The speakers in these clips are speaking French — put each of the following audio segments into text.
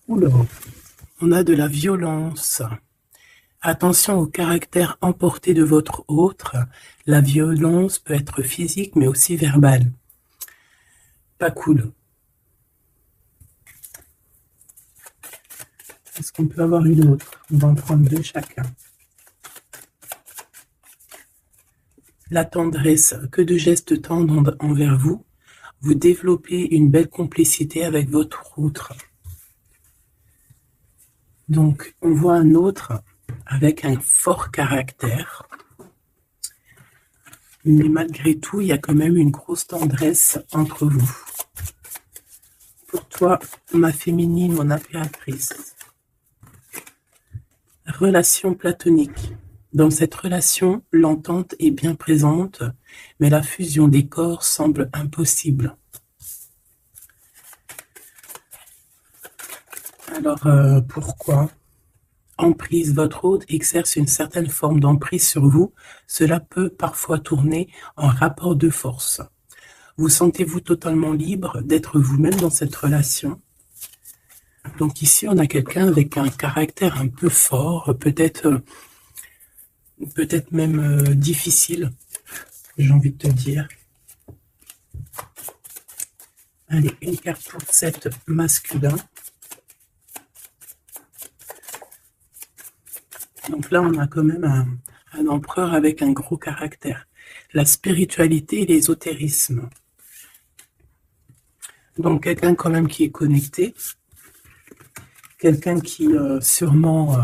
Oula, on a de la violence. Attention au caractère emporté de votre autre. La violence peut être physique mais aussi verbale. Pas cool. Est-ce qu'on peut avoir une autre? On va en prendre deux chacun. La tendresse, que de gestes tendres envers vous. Vous développez une belle complicité avec votre autre. Donc, on voit un autre avec un fort caractère. Mais malgré tout, il y a quand même une grosse tendresse entre vous. Pour toi, ma féminine, mon impératrice. Relation platonique. Dans cette relation, l'entente est bien présente, mais la fusion des corps semble impossible. Alors, pourquoi? Emprise, votre hôte exerce une certaine forme d'emprise sur vous. Cela peut parfois tourner en rapport de force. Vous sentez-vous totalement libre d'être vous-même dans cette relation? Donc ici, on a quelqu'un avec un caractère un peu fort, peut-être même difficile, j'ai envie de te dire. Allez, une carte pour 7 masculin. Donc là, on a quand même un empereur avec un gros caractère. La spiritualité et l'ésotérisme. Donc quelqu'un quand même qui est connecté. Quelqu'un qui sûrement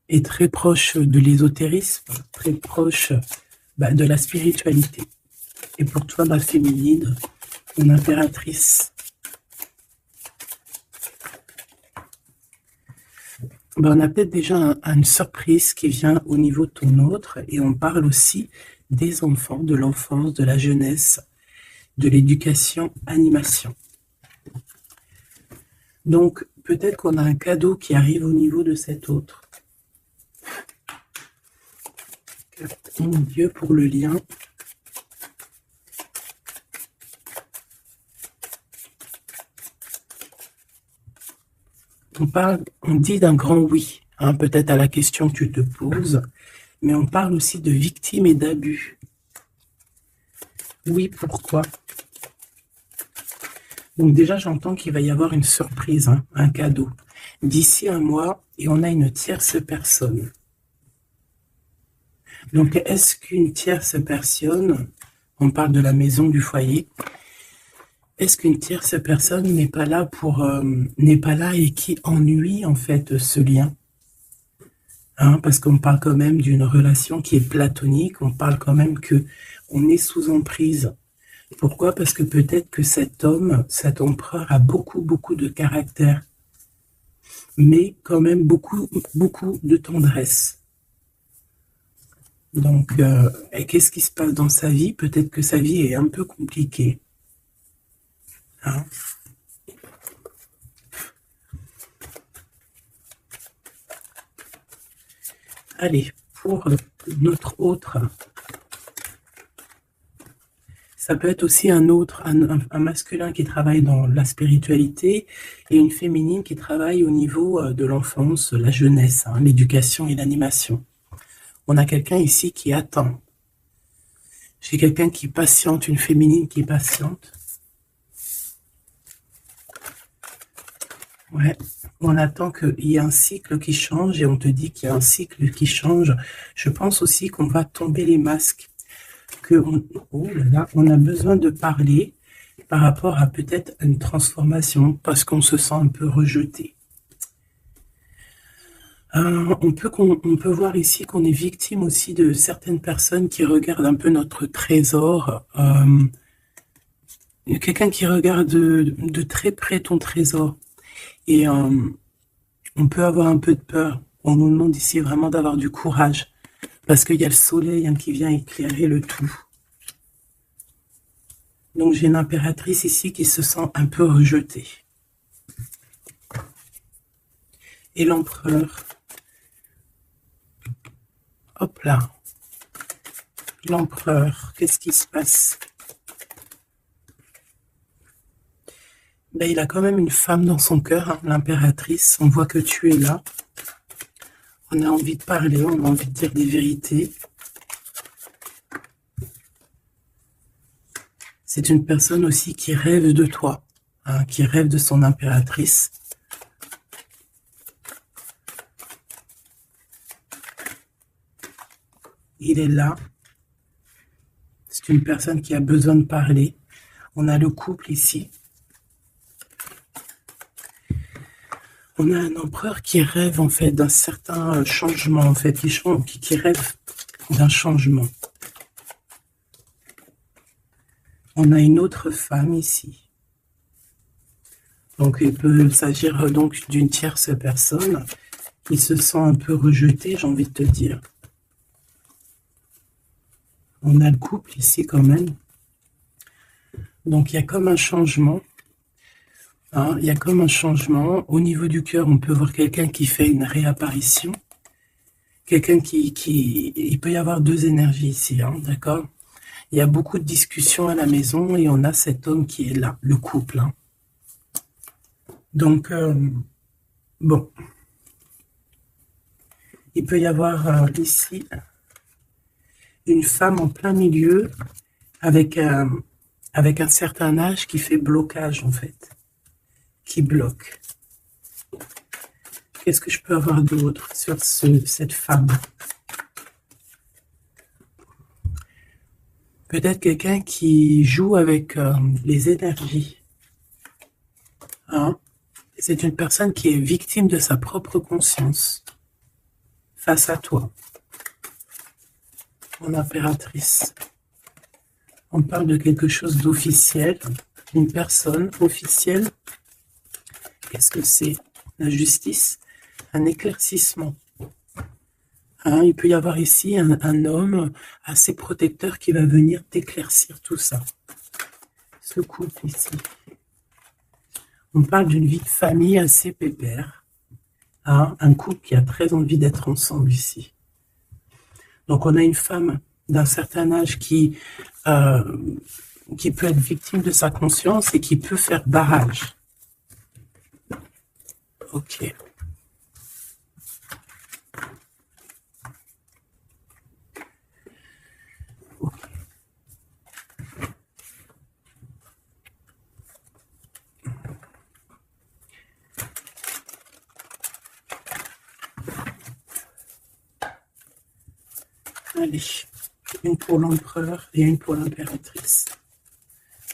est très proche de l'ésotérisme, très proche de la spiritualité. Et pour toi, ma féminine, mon impératrice, on a peut-être déjà une surprise qui vient au niveau de ton autre, et on parle aussi des enfants, de l'enfance, de la jeunesse, de l'éducation, animation. Donc, peut-être qu'on a un cadeau qui arrive au niveau de cet autre. Mon Dieu, pour le lien. On dit d'un grand oui, hein, peut-être à la question que tu te poses, mais on parle aussi de victimes et d'abus. Oui, pourquoi? Donc déjà, j'entends qu'il va y avoir une surprise, hein, un cadeau. D'ici un mois, et on a une tierce personne. Donc, est-ce qu'une tierce personne, on parle de la maison, du foyer, est-ce qu'une tierce personne n'est pas là n'est pas là et qui ennuie en fait ce lien? Hein, parce qu'on parle quand même d'une relation qui est platonique, on parle quand même que on est sous emprise. Pourquoi? Parce que peut-être que cet homme, cet empereur a beaucoup de caractère, mais quand même beaucoup de tendresse. Donc, qu'est-ce qui se passe dans sa vie? Peut-être que sa vie est un peu compliquée. Hein? Allez, pour notre autre, ça peut être aussi un masculin qui travaille dans la spiritualité et une féminine qui travaille au niveau de l'enfance, la jeunesse, hein, l'éducation et l'animation. On a quelqu'un ici qui attend. J'ai quelqu'un qui patiente, une féminine qui patiente. Ouais, on attend qu'il y ait un cycle qui change et on te dit qu'il y a un cycle qui change. Je pense aussi qu'on va tomber les masques, oh là là, on a besoin de parler par rapport à peut-être une transformation parce qu'on se sent un peu rejeté. On peut voir ici qu'on est victime aussi de certaines personnes qui regardent un peu notre trésor. Il y a quelqu'un qui regarde de très près ton trésor. Et on peut avoir un peu de peur. On nous demande ici vraiment d'avoir du courage. Parce qu'il y a le soleil, hein, qui vient éclairer le tout. Donc j'ai une impératrice ici qui se sent un peu rejetée. Et l'empereur. Hop là. L'empereur. Qu'est-ce qui se passe? Ben, il a quand même une femme dans son cœur, hein, l'impératrice. On voit que tu es là. On a envie de parler, on a envie de dire des vérités. C'est une personne aussi qui rêve de toi, hein, qui rêve de son impératrice. Il est là. C'est une personne qui a besoin de parler. On a le couple ici. On a un empereur qui rêve en fait d'un certain changement, en fait, qui rêve d'un changement. On a une autre femme ici. Donc il peut s'agir donc d'une tierce personne qui se sent un peu rejetée, j'ai envie de te dire. On a le couple ici quand même. Donc il y a comme un changement. Hein, il y a comme un changement. Au niveau du cœur, on peut voir quelqu'un qui fait une réapparition. Quelqu'un qui... Il peut y avoir deux énergies ici, hein, d'accord? Il y a beaucoup de discussions à la maison et on a cet homme qui est là, le couple. Hein. Donc, bon. Il peut y avoir ici une femme en plein milieu avec un certain âge qui fait blocage, en fait. Qui bloque. Qu'est-ce que je peux avoir d'autre sur cette femme? Peut-être quelqu'un qui joue avec les énergies. Hein? C'est une personne qui est victime de sa propre conscience face à toi. Mon impératrice. On parle de quelque chose d'officiel, une personne officielle. Qu'est-ce que c'est? La justice, un éclaircissement. Hein, il peut y avoir ici un homme assez protecteur qui va venir t'éclaircir tout ça. Ce couple ici. On parle d'une vie de famille assez pépère. Hein, un couple qui a très envie d'être ensemble ici. Donc on a une femme d'un certain âge qui peut être victime de sa conscience et qui peut faire barrage. Ok. Allez, une pour l'empereur et une pour l'impératrice.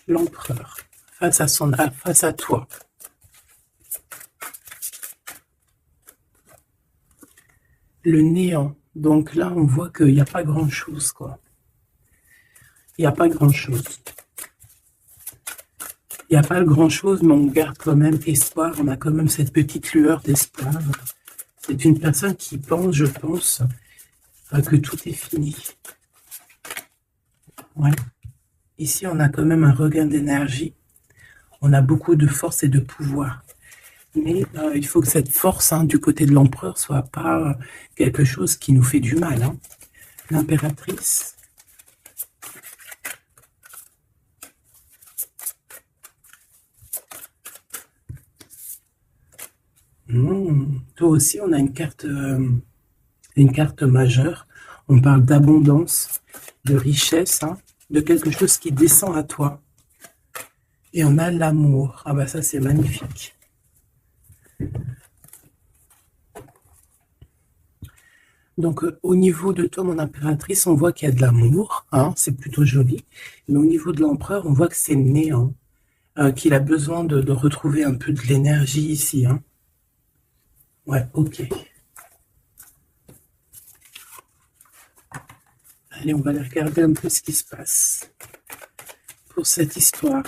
L'empereur, face à toi. Le néant. Donc là, on voit qu'il n'y a pas grand-chose, quoi. Il n'y a pas grand-chose. Il n'y a pas grand-chose, mais on garde quand même espoir. On a quand même cette petite lueur d'espoir. C'est une personne qui pense, je pense, que tout est fini. Ouais. Ici, on a quand même un regain d'énergie. On a beaucoup de force et de pouvoir. Mais il faut que cette force du côté de l'empereur soit pas quelque chose qui nous fait du mal. Hein. L'impératrice. Toi aussi, on a une carte majeure. On parle d'abondance, de richesse, hein, de quelque chose qui descend à toi. Et on a l'amour. Ah bah ça, c'est magnifique. Donc, au niveau de toi, mon impératrice, on voit qu'il y a de l'amour. Hein, c'est plutôt joli. Mais au niveau de l'empereur, on voit que c'est néant. Qu'il a besoin de retrouver un peu de l'énergie ici. Hein. Ouais, ok. Allez, on va aller regarder un peu ce qui se passe pour cette histoire.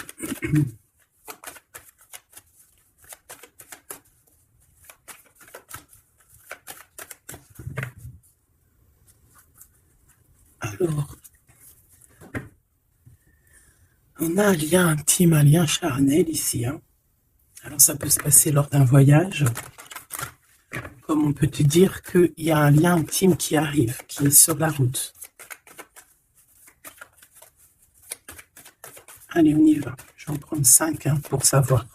Alors, on a un lien intime, un lien charnel ici. Hein. Alors, ça peut se passer lors d'un voyage. Comme on peut te dire qu'il y a un lien intime qui arrive, qui est sur la route. Allez, on y va. Je vais en prendre 5 pour savoir.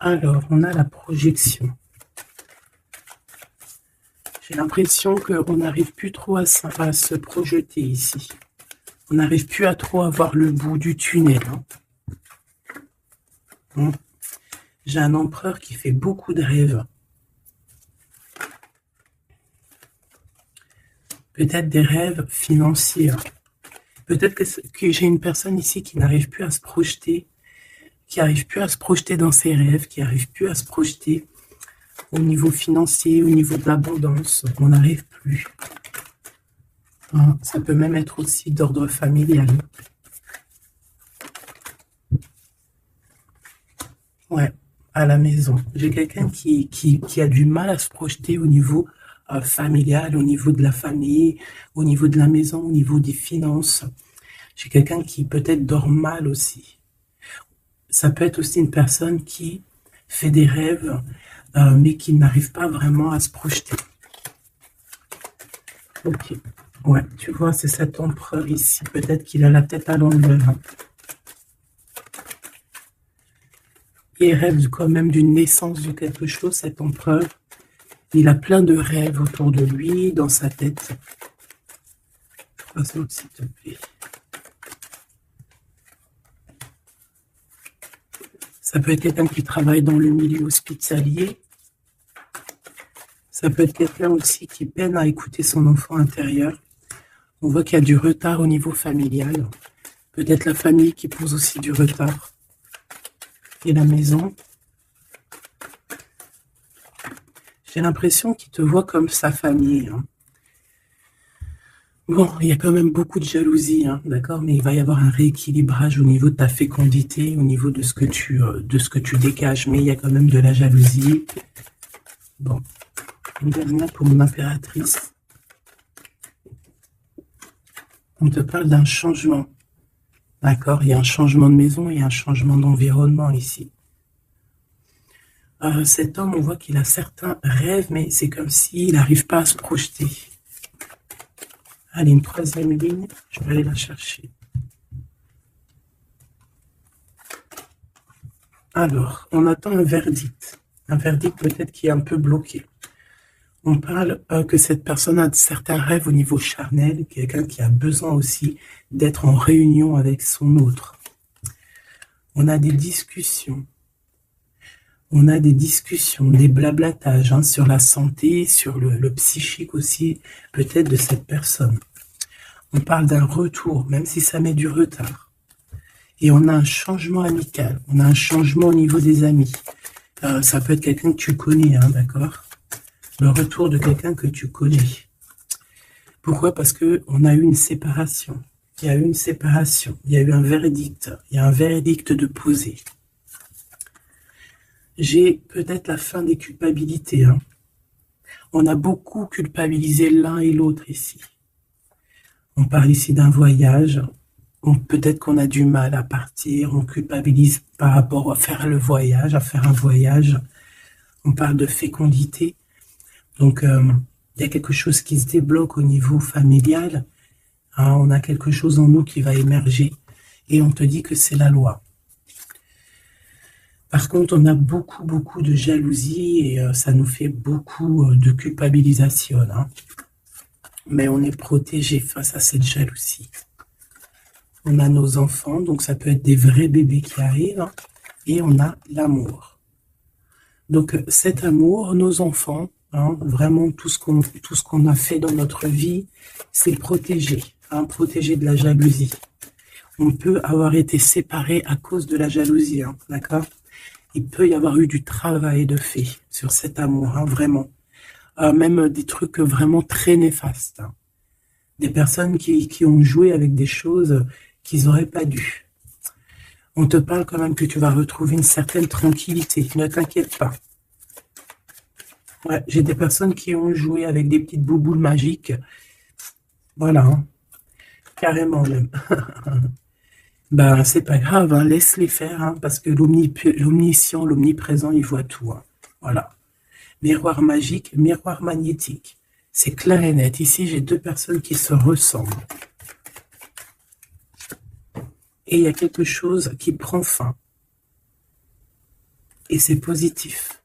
Alors, on a la projection. J'ai l'impression qu'on n'arrive plus trop à se projeter ici. On n'arrive plus à trop avoir le bout du tunnel. J'ai un empereur qui fait beaucoup de rêves. Peut-être des rêves financiers. Peut-être que j'ai une personne ici qui n'arrive plus à se projeter, qui n'arrive plus à se projeter dans ses rêves, qui n'arrive plus à se projeter au niveau financier, au niveau de l'abondance. On n'arrive plus. Ça peut même être aussi d'ordre familial. Ouais, à la maison. J'ai quelqu'un qui a du mal à se projeter au niveau familial, au niveau de la famille, au niveau de la maison, au niveau des finances. J'ai quelqu'un qui peut-être dort mal aussi. Ça peut être aussi une personne qui fait des rêves, mais qui n'arrive pas vraiment à se projeter. Ok. Ouais, tu vois, c'est cet empereur ici. Peut-être qu'il a la tête à l'envers. Il rêve quand même d'une naissance de quelque chose, cet empereur. Il a plein de rêves autour de lui, dans sa tête. Passe-moi, s'il te plaît. Ça peut être quelqu'un qui travaille dans le milieu hospitalier. Ça peut être quelqu'un aussi qui peine à écouter son enfant intérieur. On voit qu'il y a du retard au niveau familial. Peut-être la famille qui pose aussi du retard. Et la maison. J'ai l'impression qu'il te voit comme sa famille. Bon, il y a quand même beaucoup de jalousie, d'accord, mais il va y avoir un rééquilibrage au niveau de ta fécondité, au niveau de ce que tu dégages, mais il y a quand même de la jalousie. Bon, une dernière pour mon impératrice. On te parle d'un changement, d'accord, il y a un changement de maison, il y a un changement d'environnement ici. Cet homme, on voit qu'il a certains rêves, mais c'est comme s'il n'arrive pas à se projeter. Allez, une troisième ligne, je vais aller la chercher. Alors, on attend un verdict. Un verdict peut-être qui est un peu bloqué. On parle que cette personne a certains rêves au niveau charnel, quelqu'un qui a besoin aussi d'être en réunion avec son autre. On a des discussions. On a des discussions, des blablatages sur la santé, sur le psychique aussi, peut-être de cette personne. On parle d'un retour, même si ça met du retard. Et on a un changement amical, on a un changement au niveau des amis. Ça peut être quelqu'un que tu connais, d'accord? Le retour de quelqu'un que tu connais. Pourquoi? Parce qu'on a eu une séparation. Il y a eu une séparation, il y a eu un verdict. Il y a un verdict de poser. J'ai peut-être la fin des culpabilités. On a beaucoup culpabilisé l'un et l'autre ici. On parle ici d'un voyage. Peut-être qu'on a du mal à partir. On culpabilise par rapport à faire le voyage, à faire un voyage. On parle de fécondité. Donc, il y a quelque chose qui se débloque au niveau familial. On a quelque chose en nous qui va émerger. Et on te dit que c'est la loi. Par contre, on a beaucoup de jalousie et ça nous fait beaucoup de culpabilisation. Mais on est protégé face à cette jalousie. On a nos enfants, donc ça peut être des vrais bébés qui arrivent. Et on a l'amour. Donc cet amour, nos enfants, vraiment tout ce qu'on a fait dans notre vie, c'est protégé. Protégé de la jalousie. On peut avoir été séparés à cause de la jalousie, d'accord? Il peut y avoir eu du travail de fait sur cet amour, vraiment. Même des trucs vraiment très néfastes. Des personnes qui ont joué avec des choses qu'ils n'auraient pas dû. On te parle quand même que tu vas retrouver une certaine tranquillité. Ne t'inquiète pas. Ouais, j'ai des personnes qui ont joué avec des petites bouboules magiques. Voilà. Carrément même. Ben, c'est pas grave, laisse-les faire, parce que l'omniscient, l'omniprésent, il voit tout. Voilà. Miroir magique, miroir magnétique. C'est clair et net. Ici, j'ai deux personnes qui se ressemblent. Et il y a quelque chose qui prend fin. et c'est positif.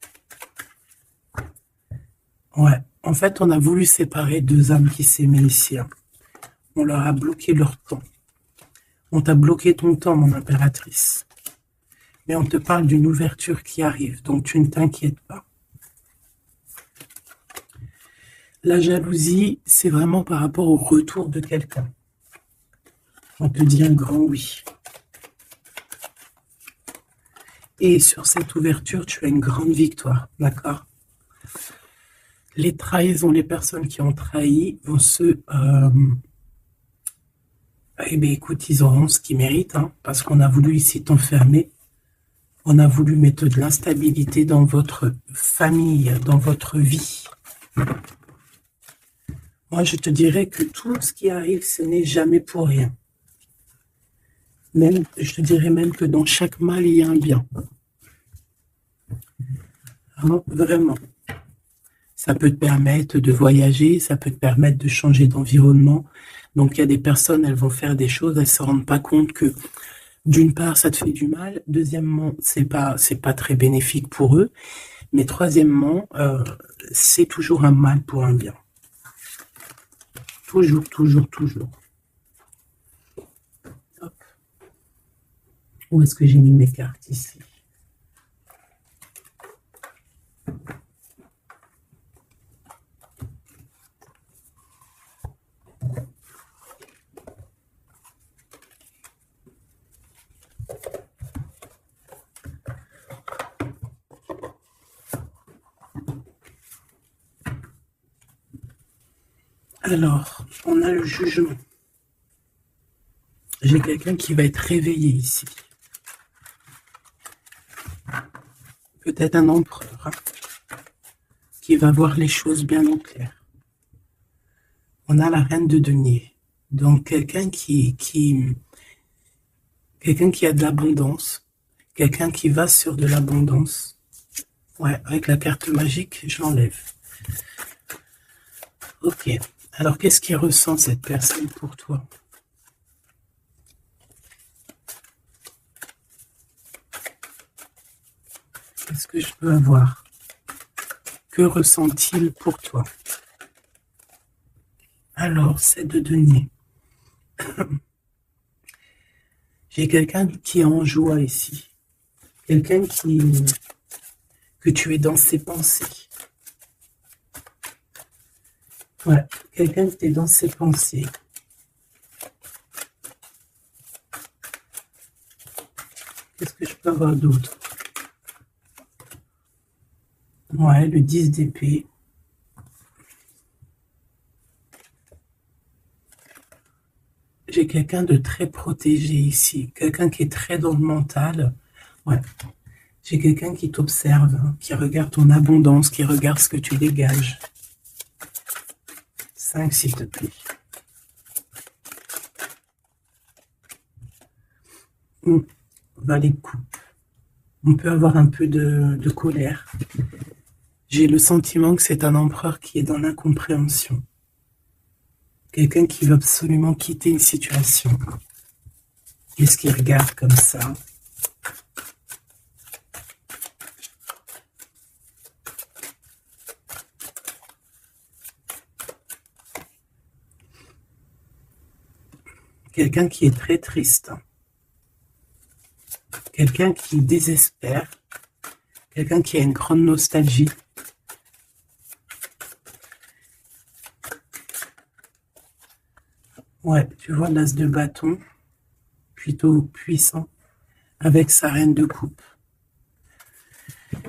Ouais. En fait, on a voulu séparer deux âmes qui s'aimaient ici, hein. On leur a bloqué leur temps. On t'a bloqué ton temps, mon impératrice. Mais on te parle d'une ouverture qui arrive, donc tu ne t'inquiètes pas. La jalousie, c'est vraiment par rapport au retour de quelqu'un. On te dit un grand oui. Et sur cette ouverture, tu as une grande victoire, d'accord? Les trahisons, les personnes qui ont trahi vont se... eh bien, écoute, ils auront ce qu'ils méritent, hein, parce qu'on a voulu ici t'enfermer. On a voulu mettre de l'instabilité dans votre famille, dans votre vie. Moi, je te dirais que tout ce qui arrive, ce n'est jamais pour rien. Même, je te dirais même que dans chaque mal, il y a un bien. Hein, vraiment. Ça peut te permettre de voyager, ça peut te permettre de changer d'environnement. Donc, il y a des personnes, elles vont faire des choses, elles ne se rendent pas compte que, d'une part, ça te fait du mal. Deuxièmement, c'est pas très bénéfique pour eux. Mais troisièmement, c'est toujours un mal pour un bien. Toujours, toujours, toujours. Hop. Où est-ce que j'ai mis mes cartes ici? Alors, on a le jugement. J'ai quelqu'un qui va être réveillé ici. Peut-être un empereur, hein, qui va voir les choses bien au clair. On a la reine de denier. Donc, quelqu'un qui a de l'abondance. Quelqu'un qui va sur de l'abondance. Ouais, avec la carte magique, je l'enlève. Ok. Alors, qu'est-ce qu'il ressent cette personne pour toi? Qu'est-ce que je peux avoir? Que ressent-il pour toi? Alors, c'est de denier. J'ai quelqu'un qui est en joie ici. Quelqu'un que tu es dans ses pensées. Ouais, quelqu'un qui est dans ses pensées. Qu'est-ce que je peux avoir d'autre? Ouais, le 10 d'épée. J'ai quelqu'un de très protégé ici. Quelqu'un qui est très dans le mental. Ouais. J'ai quelqu'un qui t'observe, hein, qui regarde ton abondance, qui regarde ce que tu dégages. 5, s'il te plaît. Valet de coupe. On peut avoir un peu de colère. J'ai le sentiment que c'est un empereur qui est dans l'incompréhension. Quelqu'un qui veut absolument quitter une situation. Qu'est-ce qu'il regarde comme ça? Quelqu'un qui est très triste. Quelqu'un qui désespère. Quelqu'un qui a une grande nostalgie. Ouais, tu vois l'as de bâton, plutôt puissant, avec sa reine de coupe.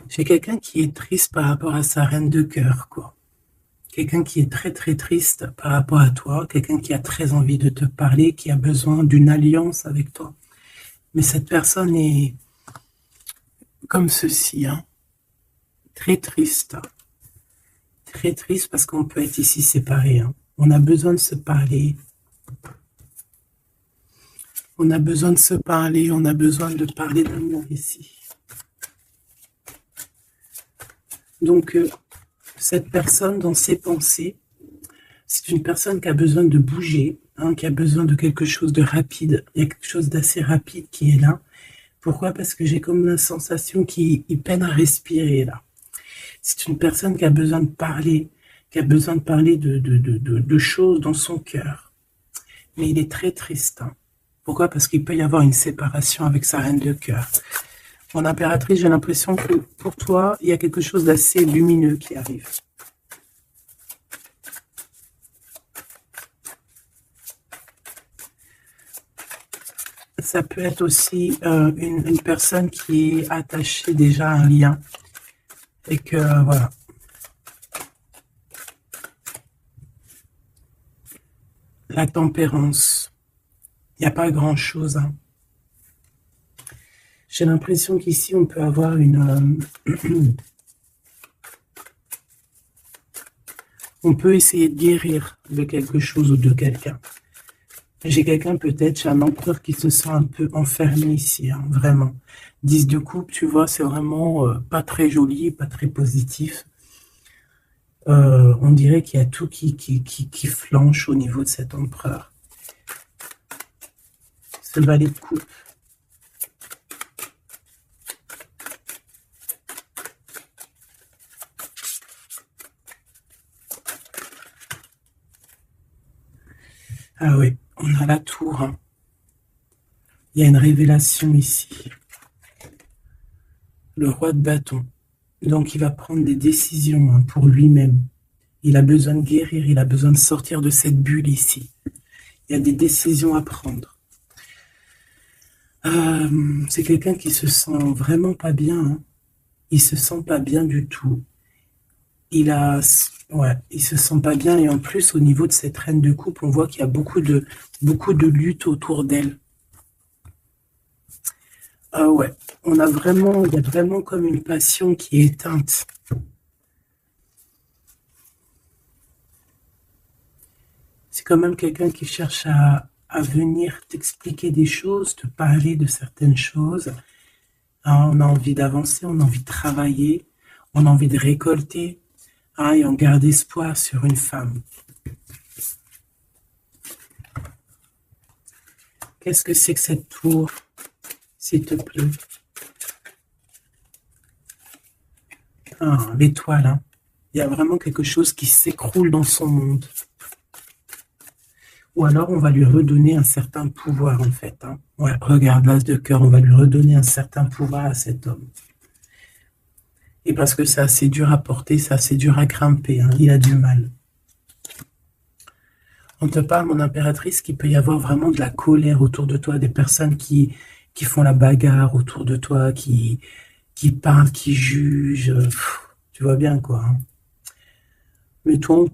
J'ai quelqu'un qui est triste par rapport à sa reine de cœur, quoi. Quelqu'un qui est très très triste par rapport à toi, quelqu'un qui a très envie de te parler, qui a besoin d'une alliance avec toi. Mais cette personne est comme ceci, hein, très triste. Très triste parce qu'on peut être ici séparés, hein. On a besoin de se parler. On a besoin de se parler, on a besoin de parler d'amour ici. Donc, cette personne, dans ses pensées, c'est une personne qui a besoin de bouger, hein, qui a besoin de quelque chose de rapide. Il y a quelque chose d'assez rapide qui est là. Pourquoi? Parce que j'ai comme la sensation qu'il peine à respirer là. C'est une personne qui a besoin de parler, qui a besoin de parler de choses dans son cœur. Mais il est très triste, hein. Pourquoi? Parce qu'il peut y avoir une séparation avec sa reine de cœur. Mon impératrice, j'ai l'impression que pour toi, il y a quelque chose d'assez lumineux qui arrive. Ça peut être aussi une personne qui est attachée déjà à un lien et que voilà. La tempérance, il n'y a pas grand-chose, hein. J'ai l'impression qu'ici, on peut avoir on peut essayer de guérir de quelque chose ou de quelqu'un. J'ai quelqu'un peut-être, j'ai un empereur qui se sent un peu enfermé ici, hein, vraiment. 10 de coupe, tu vois, c'est vraiment pas très joli, pas très positif. On dirait qu'il y a tout qui flanche au niveau de cet empereur. C'est le valet de coupe. Ah oui, on a la tour, hein. Il y a une révélation ici. Le roi de bâton. Donc il va prendre des décisions, hein, pour lui-même. Il a besoin de guérir, il a besoin de sortir de cette bulle ici. Il y a des décisions à prendre. C'est quelqu'un qui se sent vraiment pas bien, hein. Il se sent pas bien du tout. Ouais, il se sent pas bien et en plus au niveau de cette reine de coupe, on voit qu'il y a beaucoup de lutte autour d'elle. Ah ouais, il y a vraiment comme une passion qui est éteinte. C'est quand même quelqu'un qui cherche à venir t'expliquer des choses, te parler de certaines choses. Ah, on a envie d'avancer, on a envie de travailler, on a envie de récolter, ah, et on garde espoir sur une femme. Qu'est-ce que c'est que cette tour, s'il te plaît? Ah, l'étoile, hein. Il y a vraiment quelque chose qui s'écroule dans son monde. Ou alors on va lui redonner un certain pouvoir en fait, hein. Ouais, regarde, l'as de cœur, on va lui redonner un certain pouvoir à cet homme. Et parce que c'est assez dur à porter, c'est assez dur à grimper, hein. Il a du mal. On te parle, mon impératrice, qu'il peut y avoir vraiment de la colère autour de toi, des personnes qui font la bagarre autour de toi, qui parlent, qui jugent. Tu vois bien quoi, hein. Mais toi,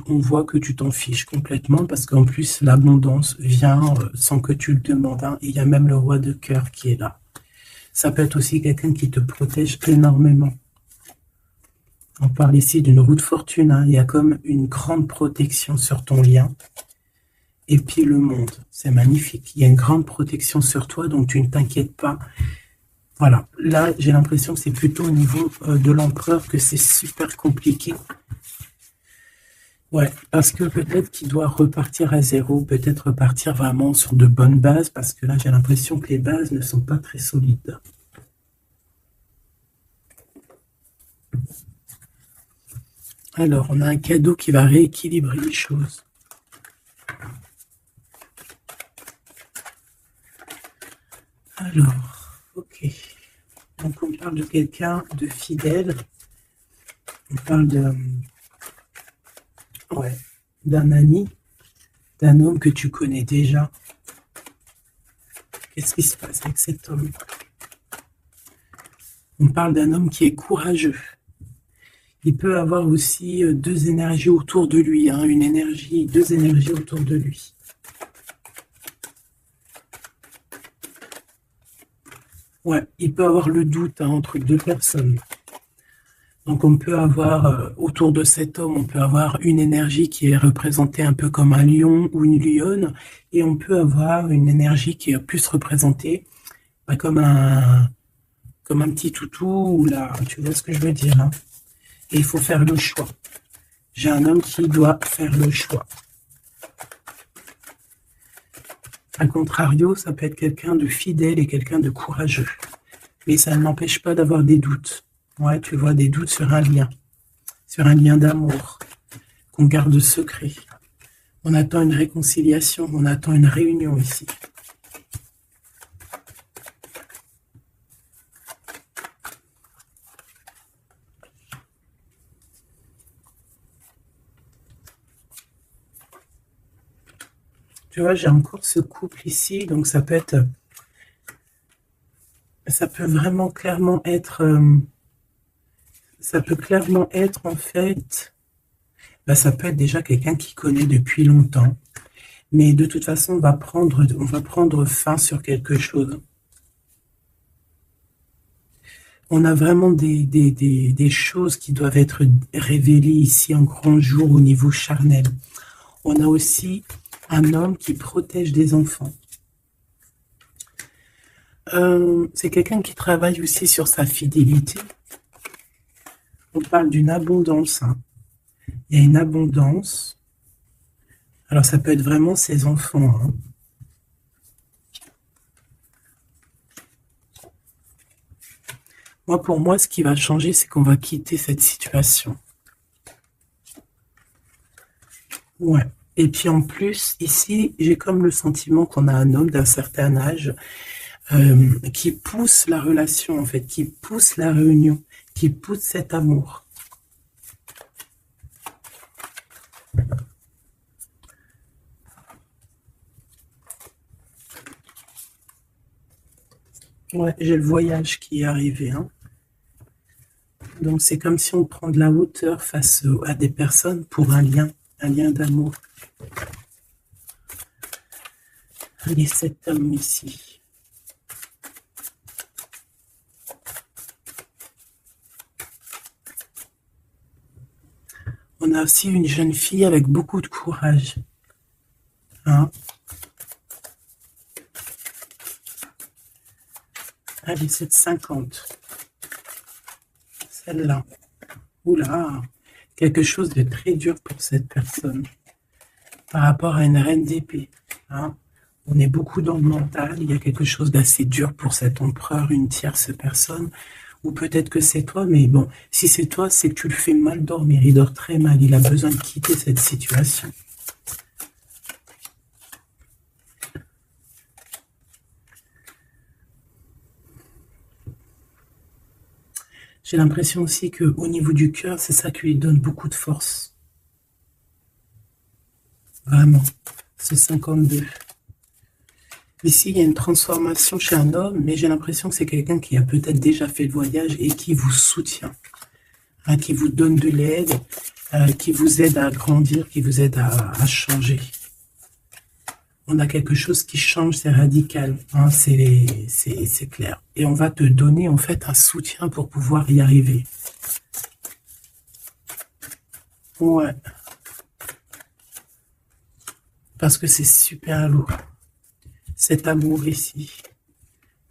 on voit que tu t'en fiches complètement parce qu'en plus, l'abondance vient sans que tu le demandes, hein. Et il y a même le roi de cœur qui est là. Ça peut être aussi quelqu'un qui te protège énormément. On parle ici d'une roue de fortune, hein. Il y a comme une grande protection sur ton lien. Et puis le monde, c'est magnifique. Il y a une grande protection sur toi, donc tu ne t'inquiètes pas. Voilà, là, j'ai l'impression que c'est plutôt au niveau de l'empereur que c'est super compliqué. Ouais, parce que peut-être qu'il doit repartir à zéro, peut-être repartir vraiment sur de bonnes bases, parce que là, j'ai l'impression que les bases ne sont pas très solides. Alors, on a un cadeau qui va rééquilibrer les choses. Alors, ok. Donc, on parle de quelqu'un de fidèle. On parle d'un ami, d'un homme que tu connais déjà. Qu'est-ce qui se passe avec cet homme? On parle d'un homme qui est courageux. Il peut avoir aussi deux énergies autour de lui, hein, deux énergies autour de lui. Ouais, il peut avoir le doute, hein, entre deux personnes. Donc on peut avoir, autour de cet homme, on peut avoir une énergie qui est représentée un peu comme un lion ou une lionne, et on peut avoir une énergie qui est plus représentée comme un petit toutou, ou là, tu vois ce que je veux dire, hein. Et il faut faire le choix. J'ai un homme qui doit faire le choix. A contrario, ça peut être quelqu'un de fidèle et quelqu'un de courageux. Mais ça ne m'empêche pas d'avoir des doutes. Ouais, tu vois, des doutes sur un lien d'amour, qu'on garde secret. On attend une réconciliation, on attend une réunion ici. Tu vois, j'ai encore ce couple ici, donc ça peut vraiment clairement être, ça peut clairement être en fait, ça peut être déjà quelqu'un qui connaît depuis longtemps, mais de toute façon, on va prendre fin sur quelque chose. On a vraiment des choses qui doivent être révélées ici en grand jour au niveau charnel. On a aussi un homme qui protège des enfants. C'est quelqu'un qui travaille aussi sur sa fidélité. On parle d'une abondance. Hein. Il y a une abondance. Alors ça peut être vraiment ses enfants. Hein. Pour moi, ce qui va changer, c'est qu'on va quitter cette situation. Ouais. Et puis en plus, ici, j'ai comme le sentiment qu'on a un homme d'un certain âge qui pousse la relation, en fait, qui pousse la réunion, qui pousse cet amour. Ouais, j'ai le voyage qui est arrivé. Hein. Donc c'est comme si on prend de la hauteur face à des personnes pour un lien d'amour. Allez, cet homme ici. On a aussi une jeune fille avec beaucoup de courage. Hein? Allez, cette 50. Celle-là. Oula, quelque chose de très dur pour cette personne. Par rapport à une reine d'épée. Hein? On est beaucoup dans le mental. Il y a quelque chose d'assez dur pour cet empereur, une tierce personne. Ou peut-être que c'est toi, mais bon, si c'est toi, c'est que tu le fais mal dormir. Il dort très mal. Il a besoin de quitter cette situation. J'ai l'impression aussi qu'au niveau du cœur, c'est ça qui lui donne beaucoup de force. Vraiment. Ce 52. Ici, il y a une transformation chez un homme, mais j'ai l'impression que c'est quelqu'un qui a peut-être déjà fait le voyage et qui vous soutient, hein, qui vous donne de l'aide, qui vous aide à grandir, qui vous aide à changer. On a quelque chose qui change, c'est radical, hein, c'est clair. Et on va te donner en fait un soutien pour pouvoir y arriver. Ouais. Parce que c'est super lourd. Cet amour ici.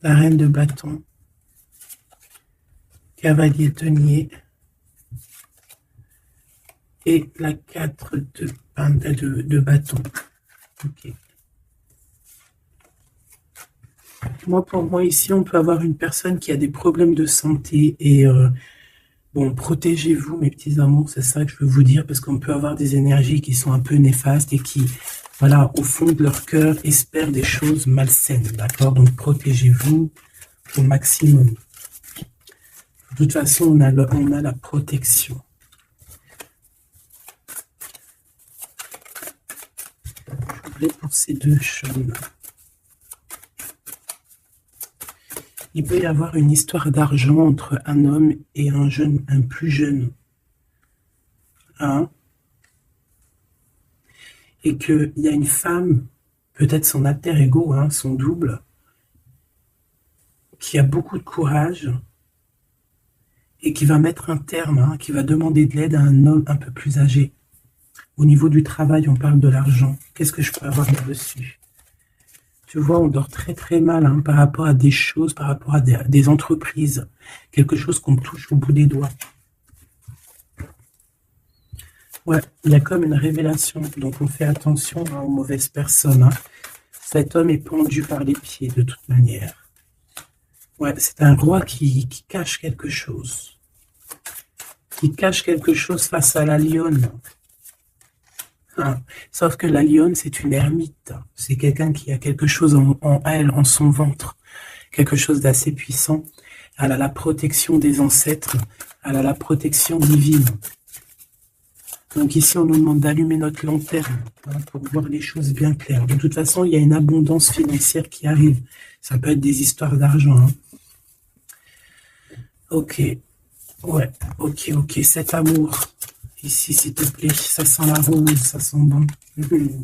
La reine de bâton. Cavalier denier. Et la 4 de bâton. Ok. Pour moi, ici, on peut avoir une personne qui a des problèmes de santé et bon, protégez-vous, mes petits amours, c'est ça que je veux vous dire, parce qu'on peut avoir des énergies qui sont un peu néfastes et qui, voilà, au fond de leur cœur, espèrent des choses malsaines, d'accord? Donc, protégez-vous au maximum. De toute façon, on a la protection. Je vais pour ces deux choses-là. Il peut y avoir une histoire d'argent entre un homme et un plus jeune. Hein? Et qu'il y a une femme, peut-être son alter ego, hein, son double, qui a beaucoup de courage et qui va mettre un terme, hein, qui va demander de l'aide à un homme un peu plus âgé. Au niveau du travail, on parle de l'argent. Qu'est-ce que je peux avoir là-dessus? Tu vois, on dort très très mal, hein, par rapport à des choses, par rapport à des entreprises. Quelque chose qu'on touche au bout des doigts. Ouais, il y a comme une révélation. Donc on fait attention, hein, aux mauvaises personnes. Hein. Cet homme est pendu par les pieds de toute manière. Ouais, c'est un roi qui cache quelque chose. Qui cache quelque chose face à la lionne. Hein. Sauf que la lionne, c'est une ermite. C'est quelqu'un qui a quelque chose en elle, en son ventre. Quelque chose d'assez puissant. Elle a la protection des ancêtres. Elle a la protection divine. Donc ici, on nous demande d'allumer notre lanterne pour voir les choses bien claires. De toute façon, il y a une abondance financière qui arrive. Ça peut être des histoires d'argent. Hein. Ok. Ouais. Ok. Cet amour. Ici, s'il te plaît. Ça sent la rose. Ça sent bon.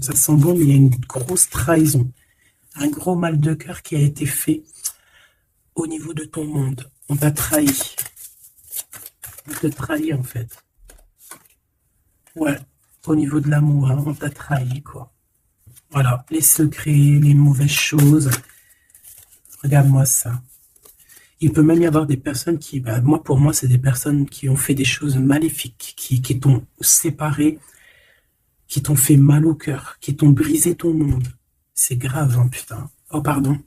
Ça sent bon, mais il y a une grosse trahison. Un gros mal de cœur qui a été fait au niveau de ton monde. On t'a trahi. On te trahit, en fait. Ouais, au niveau de l'amour, hein, on t'a trahi, quoi. Voilà, les secrets, les mauvaises choses. Regarde-moi ça. Il peut même y avoir des personnes qui, pour moi, c'est des personnes qui ont fait des choses maléfiques, qui t'ont séparé, qui t'ont fait mal au cœur, qui t'ont brisé ton monde. C'est grave, hein, putain. Oh, pardon.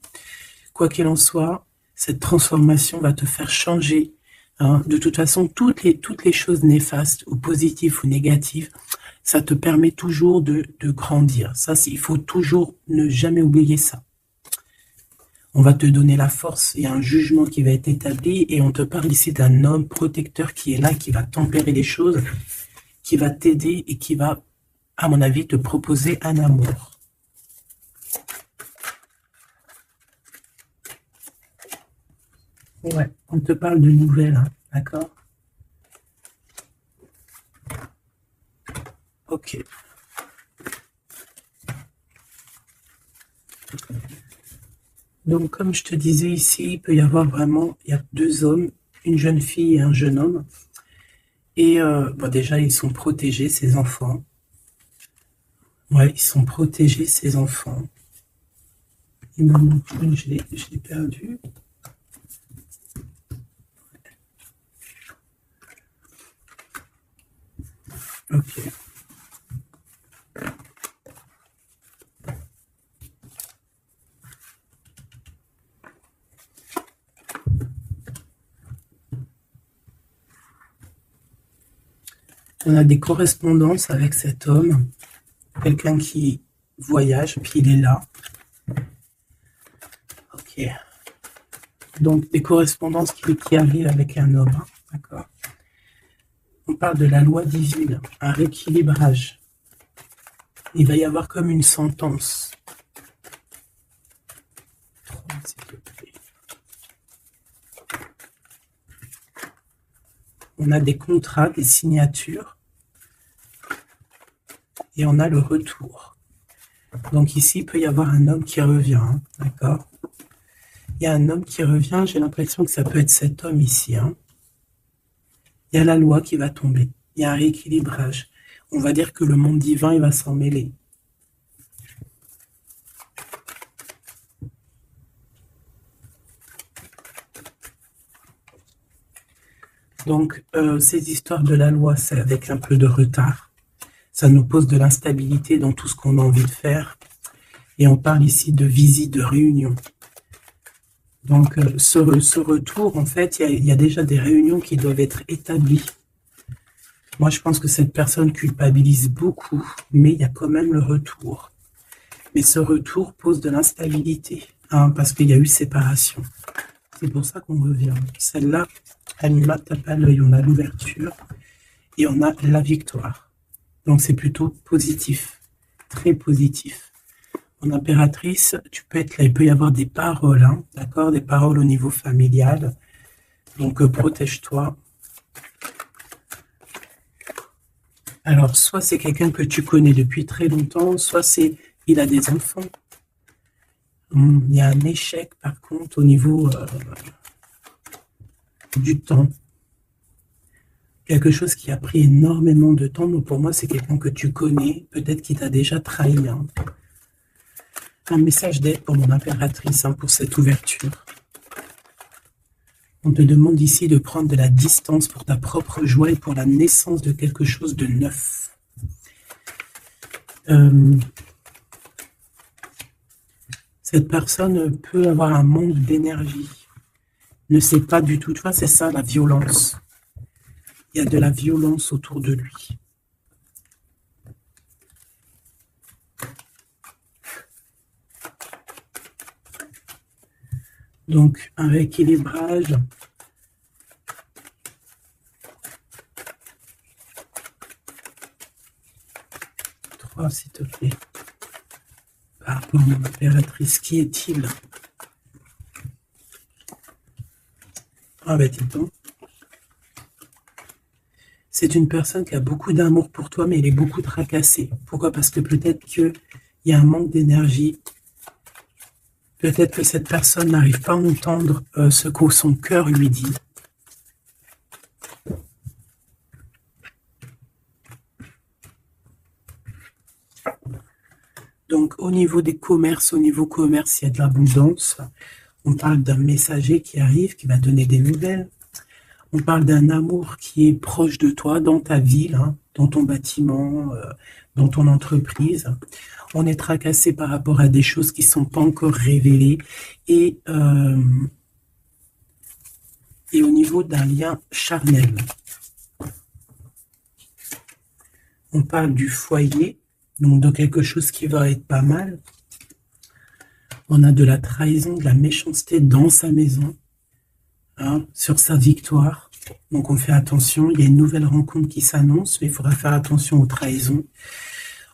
Quoi qu'il en soit, cette transformation va te faire changer. Hein. De toute façon, toutes les choses néfastes ou positives ou négatives, ça te permet toujours de grandir. Ça, il faut toujours ne jamais oublier ça. On va te donner la force, il y a un jugement qui va être établi et on te parle ici d'un homme protecteur qui est là, qui va tempérer les choses, qui va t'aider et qui va, à mon avis, te proposer un amour. Ouais, on te parle de nouvelles, hein, d'accord? Ok. Donc, comme je te disais ici, il peut y avoir vraiment, il y a deux hommes, une jeune fille et un jeune homme. Et déjà, ils sont protégés, ces enfants. Ouais, ils sont protégés, ces enfants. Il me manque une, je l'ai perdu. Ok. On a des correspondances avec cet homme, quelqu'un qui voyage, puis il est là. Ok. Donc, des correspondances qui arrivent avec un homme, hein, d'accord. On parle de la loi divine, un rééquilibrage. Il va y avoir comme une sentence. On a des contrats, des signatures, et on a le retour. Donc ici, il peut y avoir un homme qui revient, hein, d'accord? Il y a un homme qui revient, j'ai l'impression que ça peut être cet homme ici. Hein. Il y a la loi qui va tomber, il y a un rééquilibrage. On va dire que le monde divin, il va s'en mêler. Donc, ces histoires de la loi, c'est avec un peu de retard. Ça nous pose de l'instabilité dans tout ce qu'on a envie de faire. Et on parle ici de visite, de réunion. Donc, ce retour, en fait, il y a déjà des réunions qui doivent être établies. Moi, je pense que cette personne culpabilise beaucoup, mais il y a quand même le retour. Mais ce retour pose de l'instabilité, hein, parce qu'il y a eu séparation. C'est pour ça qu'on revient. Celle-là, elle ne tape pas l'œil. On a l'ouverture et on a la victoire. Donc, c'est plutôt positif, très positif. En impératrice, tu peux être là, il peut y avoir des paroles, hein, d'accord, des paroles au niveau familial. Donc, protège-toi. Alors, soit c'est quelqu'un que tu connais depuis très longtemps, soit il a des enfants. Il y a un échec, par contre, au niveau du temps. Quelque chose qui a pris énormément de temps. Donc, pour moi, c'est quelqu'un que tu connais, peut-être qui t'a déjà trahi. Hein. Un message d'aide pour mon impératrice, hein, pour cette ouverture. On te demande ici de prendre de la distance pour ta propre joie et pour la naissance de quelque chose de neuf. Cette personne peut avoir un manque d'énergie, ne sait pas du tout. Tu vois, c'est ça la violence. Il y a de la violence autour de lui. Donc, un rééquilibrage. Trois, s'il te plaît. Par rapport à l'impératrice, qui est-il? Ah ben, dis donc. C'est une personne qui a beaucoup d'amour pour toi, mais elle est beaucoup tracassée. Pourquoi? Parce que peut-être qu'il y a un manque d'énergie. Peut-être que cette personne n'arrive pas à entendre ce que son cœur lui dit. Donc, au niveau des commerces, il y a de l'abondance. On parle d'un messager qui arrive, qui va donner des nouvelles. On parle d'un amour qui est proche de toi, dans ta ville, hein, dans ton bâtiment, dans ton entreprise. On est tracassé par rapport à des choses qui ne sont pas encore révélées. Et au niveau d'un lien charnel. On parle du foyer, donc de quelque chose qui va être pas mal. On a de la trahison, de la méchanceté dans sa maison, hein, sur sa victoire. Donc on fait attention, il y a une nouvelle rencontre qui s'annonce, mais il faudra faire attention aux trahisons.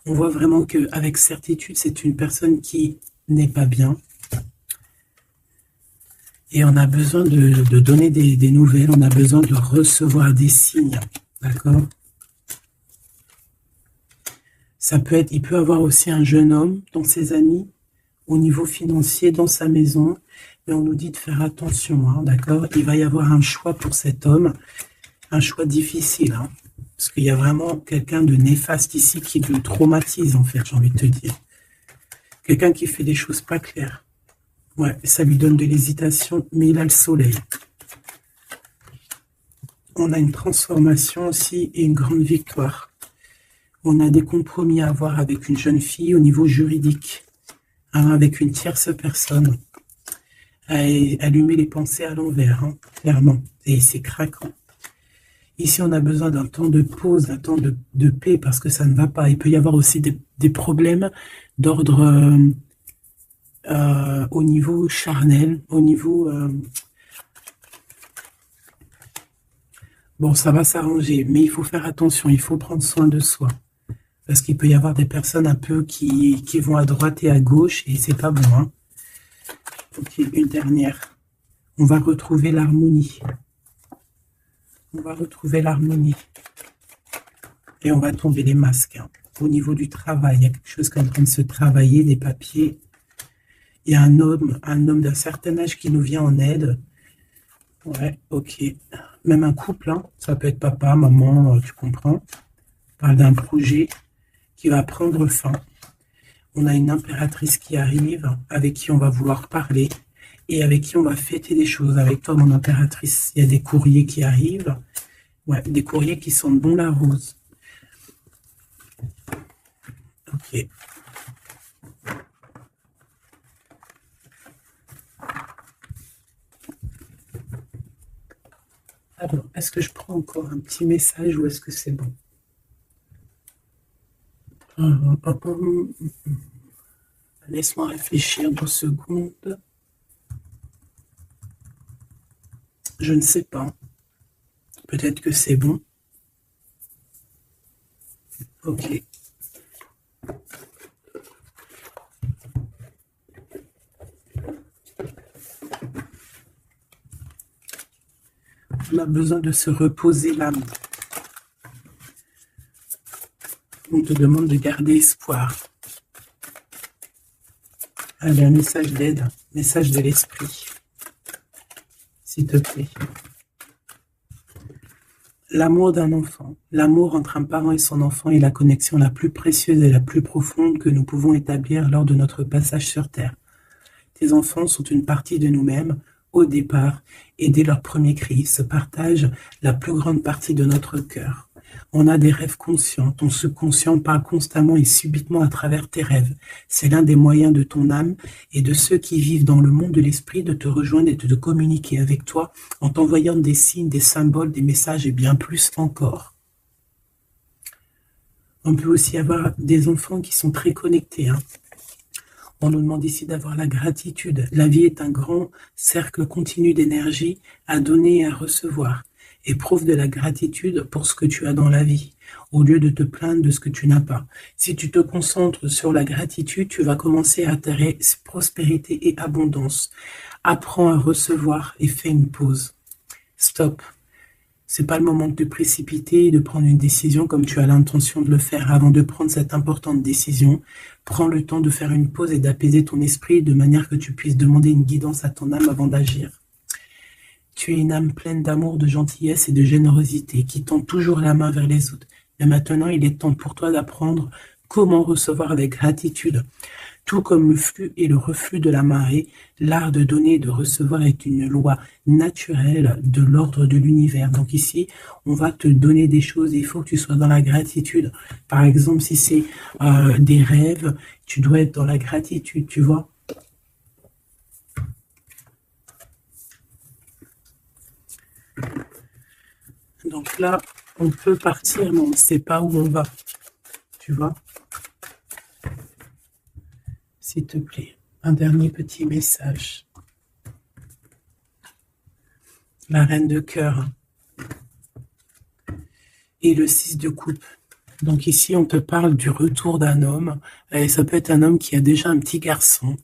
On voit vraiment qu'avec certitude, c'est une personne qui n'est pas bien. Et on a besoin de donner des nouvelles, on a besoin de recevoir des signes, d'accord? Ça peut être, il peut avoir aussi un jeune homme dans ses amis, au niveau financier, dans sa maison, et on nous dit de faire attention, hein, d'accord? Il va y avoir un choix pour cet homme, un choix difficile, hein, parce qu'il y a vraiment quelqu'un de néfaste ici qui le traumatise, en fait, j'ai envie de te dire. Quelqu'un qui fait des choses pas claires. Ouais, ça lui donne de l'hésitation, mais il a le soleil. On a une transformation aussi et une grande victoire. On a des compromis à avoir avec une jeune fille au niveau juridique, hein, avec une tierce personne. Allumer les pensées à l'envers, hein, clairement. Et c'est craquant. Ici, on a besoin d'un temps de pause, d'un temps de paix, parce que ça ne va pas. Il peut y avoir aussi des problèmes d'ordre au niveau charnel, au niveau... Bon, ça va s'arranger, mais il faut faire attention, il faut prendre soin de soi. Parce qu'il peut y avoir des personnes un peu qui vont à droite et à gauche, et c'est pas bon, hein. Ok, une dernière. On va retrouver l'harmonie. On va retrouver l'harmonie. Et on va tomber les masques, hein. Au niveau du travail, il y a quelque chose qui est en train de se travailler, des papiers. Il y a un homme d'un certain âge qui nous vient en aide. Ouais, ok. Même un couple, hein. Ça peut être papa, maman, tu comprends. On parle d'un projet qui va prendre fin. On a une impératrice qui arrive, avec qui on va vouloir parler, et avec qui on va fêter des choses. Avec toi, mon impératrice, il y a des courriers qui arrivent. Ouais, des courriers qui sentent bon la rose. Ok. Alors, est-ce que je prends encore un petit message ou est-ce que c'est bon? Laisse-moi réfléchir 2 secondes. Je ne sais pas. Peut-être que c'est bon. Ok. On a besoin de se reposer l'âme. On te demande de garder espoir. Allez, un message d'aide, message de l'esprit. S'il te plaît. L'amour d'un enfant, l'amour entre un parent et son enfant est la connexion la plus précieuse et la plus profonde que nous pouvons établir lors de notre passage sur Terre. Tes enfants sont une partie de nous-mêmes au départ et dès leur premier cri se partagent la plus grande partie de notre cœur. On a des rêves conscients. Ton subconscient parle constamment et subitement à travers tes rêves. C'est l'un des moyens de ton âme et de ceux qui vivent dans le monde de l'esprit de te rejoindre et de te communiquer avec toi en t'envoyant des signes, des symboles, des messages et bien plus encore. On peut aussi avoir des enfants qui sont très connectés. On nous demande ici d'avoir la gratitude. La vie est un grand cercle continu d'énergie à donner et à recevoir. Éprouve de la gratitude pour ce que tu as dans la vie, au lieu de te plaindre de ce que tu n'as pas. Si tu te concentres sur la gratitude, tu vas commencer à attirer prospérité et abondance. Apprends à recevoir et fais une pause. Stop. C'est pas le moment de te précipiter et de prendre une décision comme tu as l'intention de le faire. Avant de prendre cette importante décision, prends le temps de faire une pause et d'apaiser ton esprit de manière que tu puisses demander une guidance à ton âme avant d'agir. Tu es une âme pleine d'amour, de gentillesse et de générosité qui tend toujours la main vers les autres. Mais maintenant, il est temps pour toi d'apprendre comment recevoir avec gratitude. Tout comme le flux et le reflux de la marée, l'art de donner et de recevoir est une loi naturelle de l'ordre de l'univers. Donc ici, on va te donner des choses et il faut que tu sois dans la gratitude. Par exemple, si c'est des rêves, tu dois être dans la gratitude, tu vois. Donc là, on peut partir, mais on ne sait pas où on va. Tu vois? S'il te plaît, un dernier petit message. La reine de cœur et le 6 de coupe. Donc ici, on te parle du retour d'un homme. Et ça peut être un homme qui a déjà un petit garçon.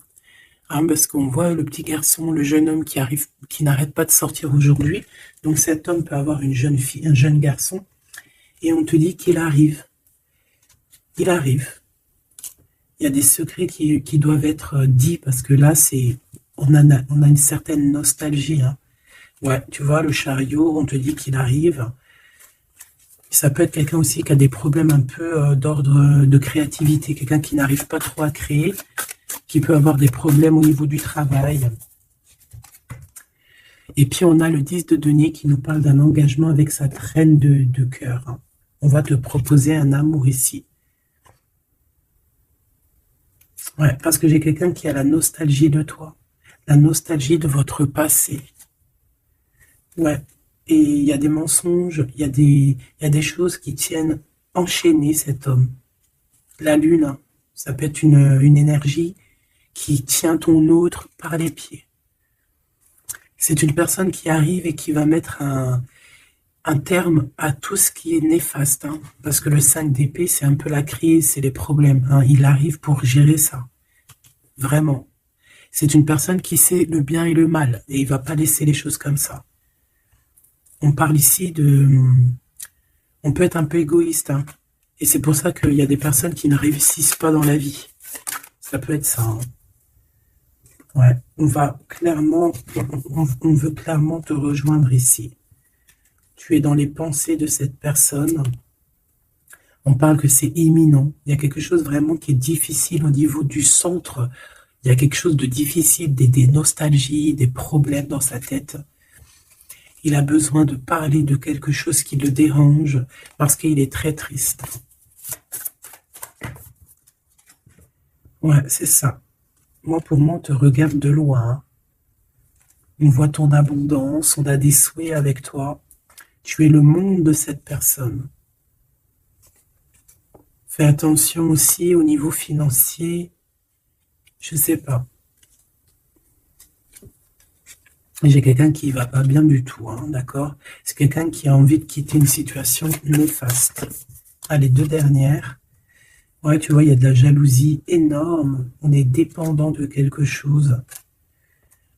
Parce qu'on voit le petit garçon, le jeune homme qui arrive, qui n'arrête pas de sortir aujourd'hui. Donc cet homme peut avoir une jeune fille, un jeune garçon. Et on te dit qu'il arrive. Il arrive. Il y a des secrets qui doivent être dits parce que là, on a une certaine nostalgie. Ouais, tu vois, le chariot, on te dit qu'il arrive. Ça peut être quelqu'un aussi qui a des problèmes un peu d'ordre de créativité, quelqu'un qui n'arrive pas trop à créer, qui peut avoir des problèmes au niveau du travail. Et puis on a le 10 de denier qui nous parle d'un engagement avec sa reine de cœur. On va te proposer un amour ici. Ouais, parce que j'ai quelqu'un qui a la nostalgie de toi, la nostalgie de votre passé. Ouais, et il y a des mensonges, il y a des choses qui tiennent enchaîner cet homme. La lune, ça peut être une énergie qui tient ton autre par les pieds. C'est une personne qui arrive et qui va mettre un terme à tout ce qui est néfaste. Parce que le 5 d'épée, c'est un peu la crise, c'est les problèmes. Il arrive pour gérer ça. Vraiment. C'est une personne qui sait le bien et le mal. Et il va pas laisser les choses comme ça. On parle ici de... On peut être un peu égoïste. Et c'est pour ça qu'il y a des personnes qui ne réussissent pas dans la vie. Ça peut être ça. Ouais, on veut clairement te rejoindre ici. Tu es dans les pensées de cette personne. On parle que c'est imminent. Il y a quelque chose vraiment qui est difficile au niveau du centre. Il y a quelque chose de difficile, des nostalgies, des problèmes dans sa tête. Il a besoin de parler de quelque chose qui le dérange parce qu'il est très triste. Ouais, c'est ça. Moi, pour moi, on te regarde de loin. On voit ton abondance, on a des souhaits avec toi. Tu es le monde de cette personne. Fais attention aussi au niveau financier. Je sais pas. J'ai quelqu'un qui va pas bien du tout, d'accord? C'est quelqu'un qui a envie de quitter une situation néfaste. Allez, 2 dernières. Ouais, tu vois, il y a de la jalousie énorme. On est dépendant de quelque chose.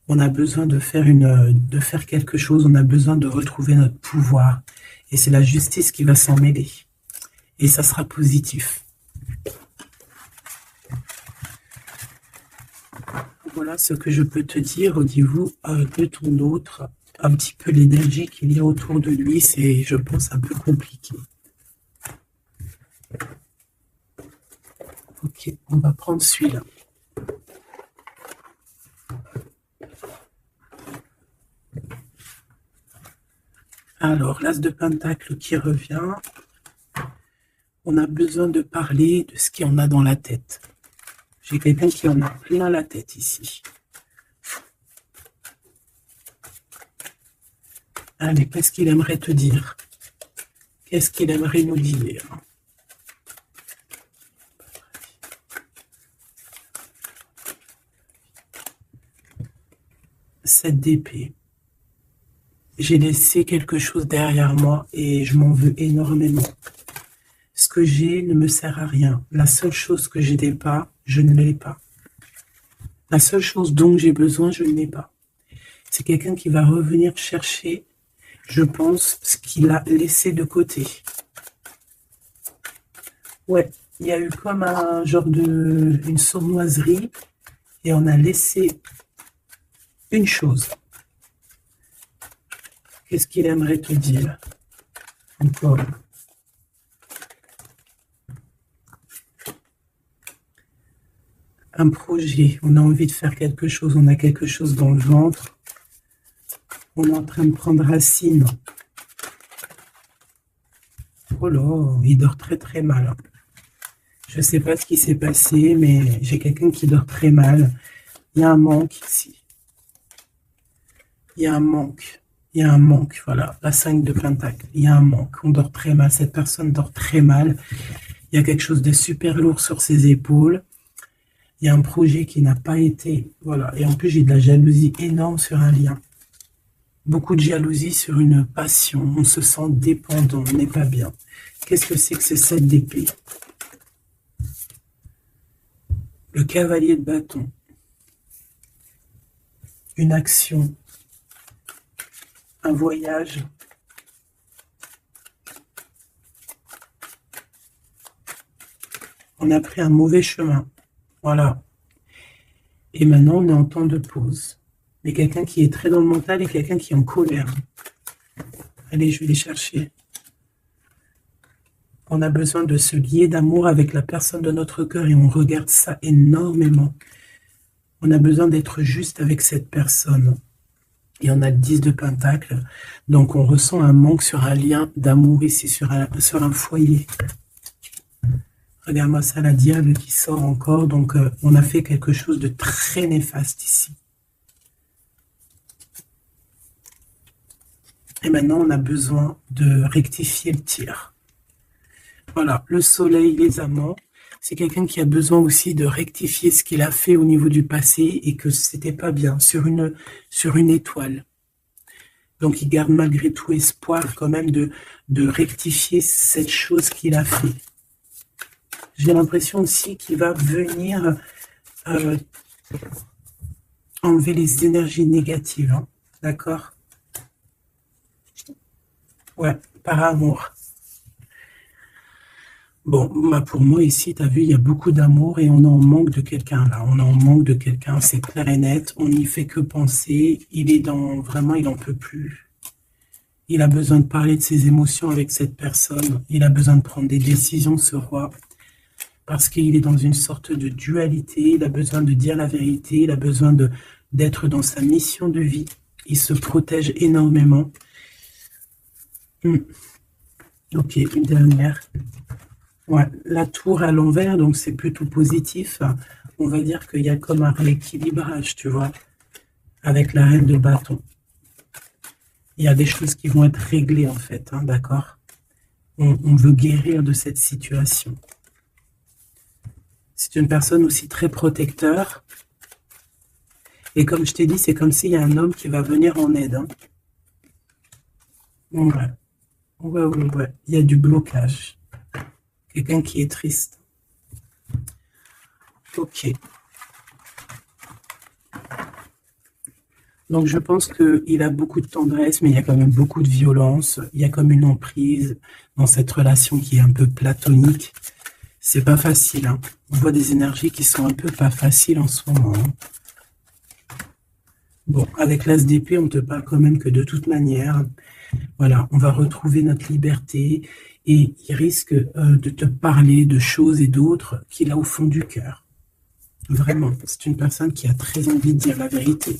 On a besoin de faire quelque chose. On a besoin de retrouver notre pouvoir. Et c'est la justice qui va s'en mêler. Et ça sera positif. Voilà ce que je peux te dire au niveau de ton autre. Un petit peu l'énergie qu'il y a autour de lui, c'est, je pense, un peu compliqué. Ok, on va prendre celui-là. Alors, l'as de pentacle qui revient. On a besoin de parler de ce qu'on a dans la tête. J'ai quelqu'un qui en a plein la tête ici. Allez, qu'est-ce qu'il aimerait te dire? Qu'est-ce qu'il aimerait nous dire? Cette d'épée. J'ai laissé quelque chose derrière moi et je m'en veux énormément. Ce que j'ai ne me sert à rien. La seule chose que je n'ai pas, je ne l'ai pas. La seule chose dont j'ai besoin, je ne l'ai pas. C'est quelqu'un qui va revenir chercher, je pense, ce qu'il a laissé de côté. Ouais, il y a eu comme un genre une sournoiserie et on a laissé une chose. Qu'est-ce qu'il aimerait te dire? Encore. Un projet, on a envie de faire quelque chose, on a quelque chose dans le ventre. On est en train de prendre racine. Oh là, il dort très très mal. Je ne sais pas ce qui s'est passé, mais j'ai quelqu'un qui dort très mal. Il y a un manque ici. Il y a un manque. Il y a un manque, voilà. La 5 de Pentacle. Il y a un manque. On dort très mal. Cette personne dort très mal. Il y a quelque chose de super lourd sur ses épaules. Il y a un projet qui n'a pas été... Voilà. Et en plus, j'ai de la jalousie énorme sur un lien. Beaucoup de jalousie sur une passion. On se sent dépendant. On n'est pas bien. Qu'est-ce que c'est que ce 7 d'épée? Le cavalier de bâton. Une action. Un voyage. On a pris un mauvais chemin. Voilà. Et maintenant, on est en temps de pause. Mais quelqu'un qui est très dans le mental et quelqu'un qui est en colère. Allez, je vais les chercher. On a besoin de se lier d'amour avec la personne de notre cœur et on regarde ça énormément. On a besoin d'être juste avec cette personne. Et on a le 10 de Pentacle. Donc on ressent un manque sur un lien d'amour ici, sur un foyer. Regarde-moi ça, la diable qui sort encore. Donc on a fait quelque chose de très néfaste ici. Et maintenant on a besoin de rectifier le tir. Voilà, le soleil, les amants. C'est quelqu'un qui a besoin aussi de rectifier ce qu'il a fait au niveau du passé et que c'était pas bien, sur une étoile. Donc il garde malgré tout espoir quand même de rectifier cette chose qu'il a fait. J'ai l'impression aussi qu'il va venir enlever les énergies négatives. Hein, d'accord? Ouais, par amour. Bon, bah pour moi ici, tu as vu, il y a beaucoup d'amour et on est en manque de quelqu'un là. On est en manque de quelqu'un, c'est clair et net. On n'y fait que penser. Il est dans... Vraiment, il n'en peut plus. Il a besoin de parler de ses émotions avec cette personne. Il a besoin de prendre des décisions, ce roi. Parce qu'il est dans une sorte de dualité. Il a besoin de dire la vérité. Il a besoin d'être dans sa mission de vie. Il se protège énormément. Ok, une dernière. Ouais, la tour à l'envers, donc c'est plutôt positif. On va dire qu'il y a comme un rééquilibrage, tu vois, avec la reine de bâton. Il y a des choses qui vont être réglées, en fait, hein, d'accord? On veut guérir de cette situation. C'est une personne aussi très protecteur. Et comme je t'ai dit, c'est comme s'il y a un homme qui va venir en aide. Hein. Ouais. Ouais. Il y a du blocage. Quelqu'un qui est triste. Ok. Donc je pense qu'il a beaucoup de tendresse, mais il y a quand même beaucoup de violence. Il y a comme une emprise dans cette relation qui est un peu platonique. C'est pas facile. Hein. On voit des énergies qui sont un peu pas faciles en ce moment. Hein. Bon, avec l'As d'épée, on te parle quand même que de toute manière, voilà, on va retrouver notre liberté et il risque de te parler de choses et d'autres qu'il a au fond du cœur. Vraiment, c'est une personne qui a très envie de dire la vérité,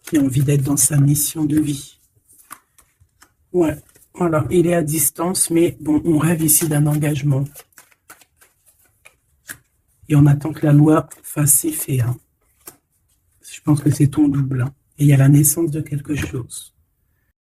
qui a envie d'être dans sa mission de vie. Ouais, Alors, il est à distance, mais bon, on rêve ici d'un engagement. Et on attend que la loi fasse ses faits, hein. Je pense que c'est ton double, hein. Et il y a la naissance de quelque chose.